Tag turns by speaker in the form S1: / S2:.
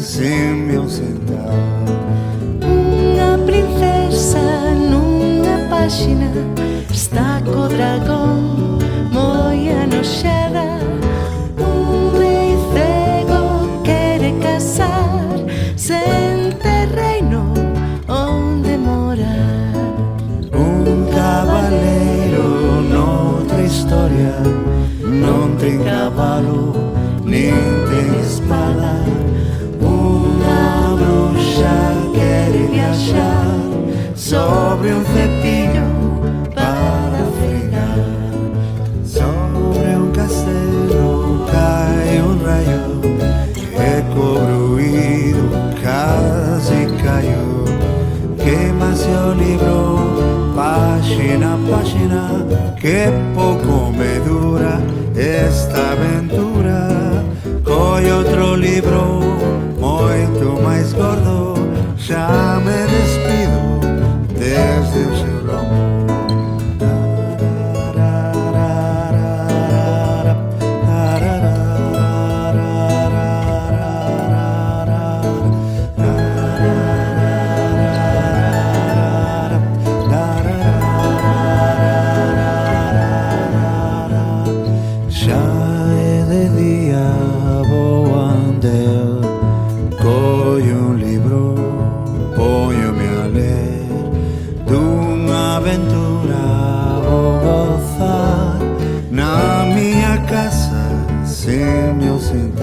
S1: sem me ausentar.
S2: Unha princesa nunha páxina está co dragón moi anoxada. Un rei cego quere casar sen terreno onde morar.
S1: Un cabaleiro noutra historia non ten cabalo nin ten espada. Unha bruxa quere viaxar sobre un cepillo para fregar. Sobre un castelo cae un rayo e cobruído casi caiu. Queimase o libro páxina a páxina, que pouco me dura esta aventura. Coi outro libro moito máis gordo, xa me despido desde o seu lombo. Xa é de día, vou andar, collo un libro, póñome a ler, dunha aventura vou gozar na miña casa sen me ausentar.